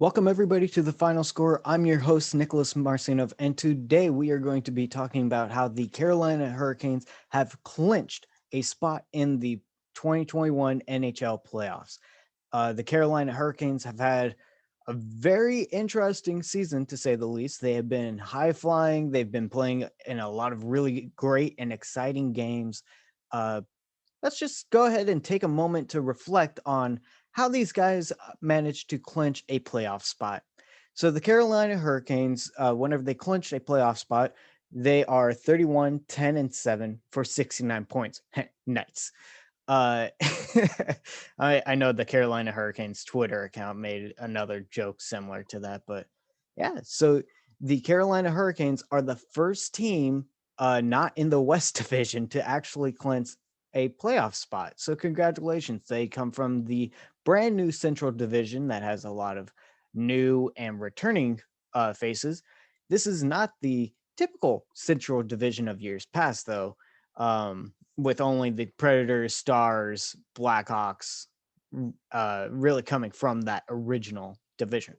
Welcome, everybody, to the final score. I'm your host, Nicholas Marcinov, and today we are going to be talking about how the Carolina Hurricanes have clinched a spot in the 2021 NHL Playoffs. The Carolina Hurricanes have had a very interesting season, to say the least. They have been high flying, they've been playing in a lot of really great and exciting games. Uh, let's just go ahead and take a moment to reflect on how these guys managed to clinch a playoff spot. So the Carolina Hurricanes, whenever they clinch a playoff spot, they are 31, 10, and 7 for 69 points. Nice. Uh, I know the Carolina Hurricanes Twitter account made another joke similar to that, but yeah. So the Carolina Hurricanes are the first team not in the West Division to actually clinch a playoff spot. So congratulations. They come from the brand new Central Division that has a lot of new and returning faces. This is not the typical Central Division of years past, though. With only the Predators, Stars, Blackhawks really coming from that original division.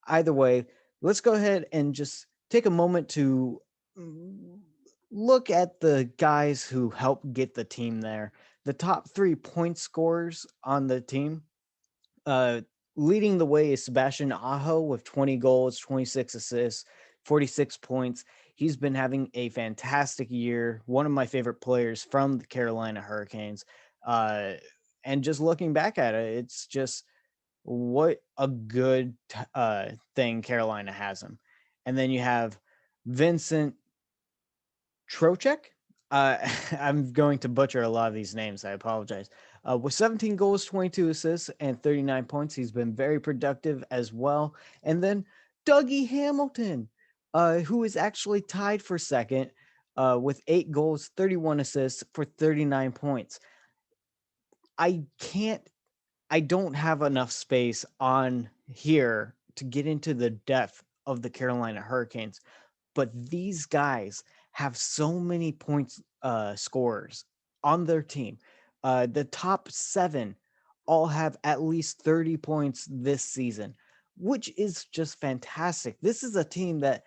Either way, let's go ahead and just take a moment to look at the guys who helped get the team there. The top 3 point scorers on the team. Uh, Leading the way is Sebastian Aho with 20 goals, 26 assists, 46 points. He's been having a fantastic year. One of my favorite players from the Carolina Hurricanes. Uh, and just looking back at it, it's just what a good thing Carolina has him. And then you have Vincent Trojek. I'm going to butcher a lot of these names. I apologize. With 17 goals, 22 assists, and 39 points, he's been very productive as well. And then Dougie Hamilton, who is actually tied for second with 8 goals, 31 assists for 39 points. I can't, I don't have enough space on here to get into the depth of the Carolina Hurricanes, but these guys have so many points scorers on their team. The top 7 all have at least 30 points this season, which is just fantastic. This is a team that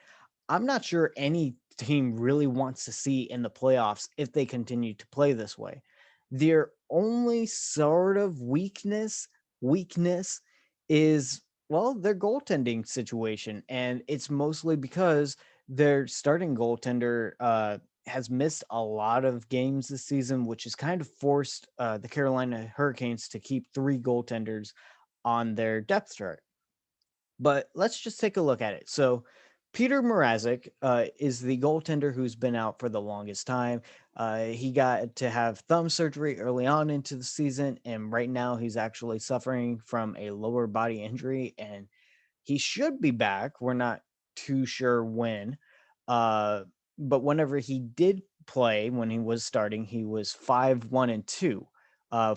I'm not sure any team really wants to see in the playoffs if they continue to play this way. Their only sort of weakness is, well, their goaltending situation, and it's mostly because their starting goaltender has missed a lot of games this season, which has kind of forced the Carolina Hurricanes to keep 3 goaltenders on their depth chart. But let's just take a look at it. So Peter Marazzic is the goaltender who's been out for the longest time. He got to have thumb surgery early on into the season, and right now he's actually suffering from a lower body injury, and he should be back. We're not too sure when. Uh, but whenever he did play, when he was starting, he was 5-1-2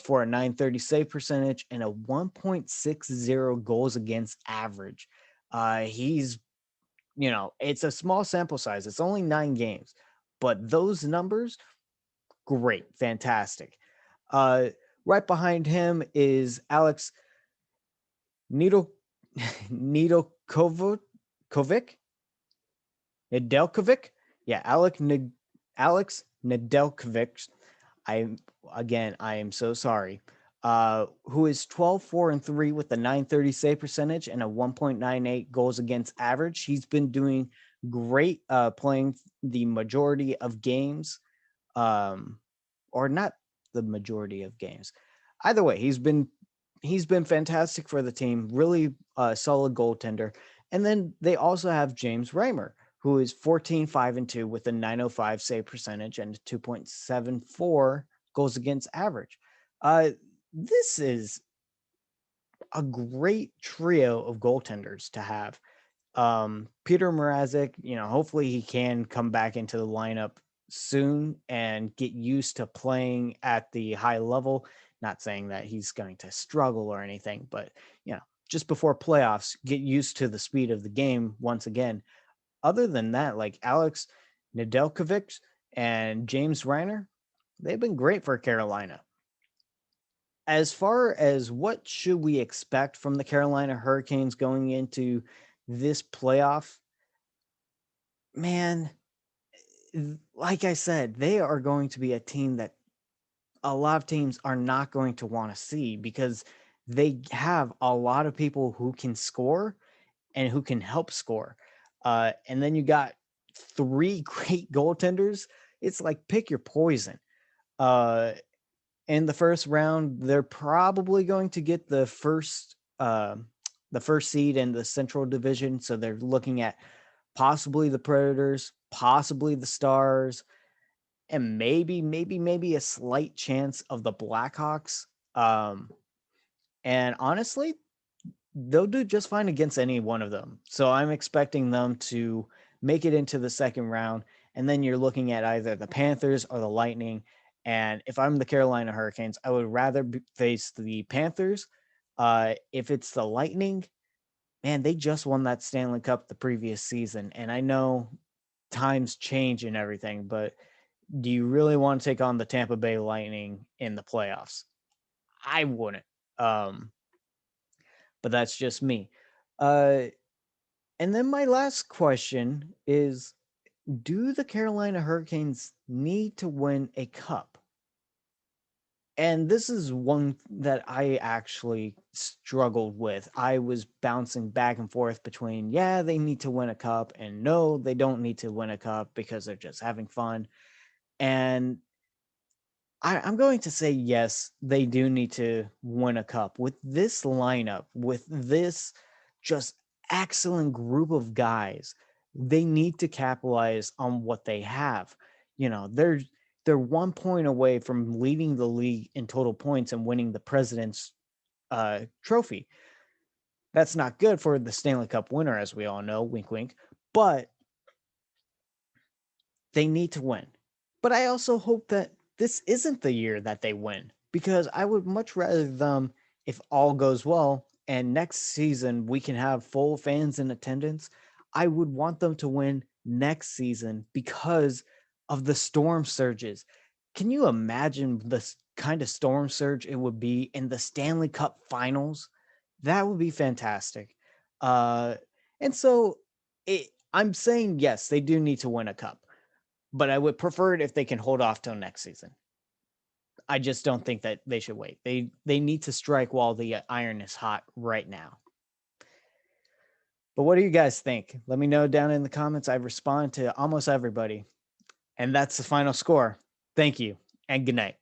for a 930 save percentage and a 1.60 goals against average. He's, it's a small sample size. It's only 9 games, but those numbers, great, fantastic. Uh, right behind him is Alex Needle Needlekovic, Nedeljkovic. Yeah, Alex Nedeljkovic. I I am so sorry. Who is 12-4-3 with a 930 save percentage and a 1.98 goals against average. He's been doing great playing the majority of games. Um, or not the majority of games. Either way, he's been fantastic for the team, really solid goaltender. And then they also have James Raymer, who is 14-5-2 with a 905 save percentage and 2.74 goals against average. This is a great trio of goaltenders to have. Peter Marazzic, hopefully he can come back into the lineup soon and get used to playing at the high level. Not saying that he's going to struggle or anything, but just before playoffs, get used to the speed of the game once again. Other than that, like Alex Nedeljkovic and James Reiner, they've been great for Carolina. as far as what should we expect from the Carolina Hurricanes going into this playoff, man, like I said, they are going to be a team that a lot of teams are not going to want to see because they have a lot of people who can score and who can help score. And then you got three great goaltenders. It's like pick your poison. Uh, in the first round, they're probably going to get the first seed in the Central Division. So they're looking at possibly the Predators, possibly the Stars, and maybe a slight chance of the Blackhawks. Um, and honestly, they'll do just fine against any one of them. So I'm expecting them to make it into the second round. And then you're looking at either the Panthers or the Lightning. And if I'm the Carolina Hurricanes, I would rather face the Panthers. If it's the Lightning, man, they just won that Stanley Cup the previous season. And I know times change and everything, but do you really want to take on the Tampa Bay Lightning in the playoffs? I wouldn't. Um, but that's just me. Uh, and then my last question is, do the Carolina Hurricanes need to win a cup? And this is one that I actually struggled with. I was bouncing back and forth between, yeah, they need to win a cup, and no, they don't need to win a cup because they're just having fun. And I'm going to say yes, they do need to win a cup. With this lineup, with this just excellent group of guys, they need to capitalize on what they have. You know, they're 1 point away from leading the league in total points and winning the President's trophy. That's not good for the Stanley Cup winner, as we all know. Wink, wink. But they need to win. But I also hope that this isn't the year that they win because I would much rather them, if all goes well and next season we can have full fans in attendance, I would want them to win next season because of the storm surges. Can you imagine the kind of storm surge it would be in the Stanley Cup finals? That would be fantastic. Uh, and so I'm saying yes, they do need to win a cup, but I would prefer it if they can hold off till next season. I just don't think that they should wait. They need to strike while the iron is hot right now. But what do you guys think? Let me know down in the comments. I respond to almost everybody. And that's the final score. Thank you and good night.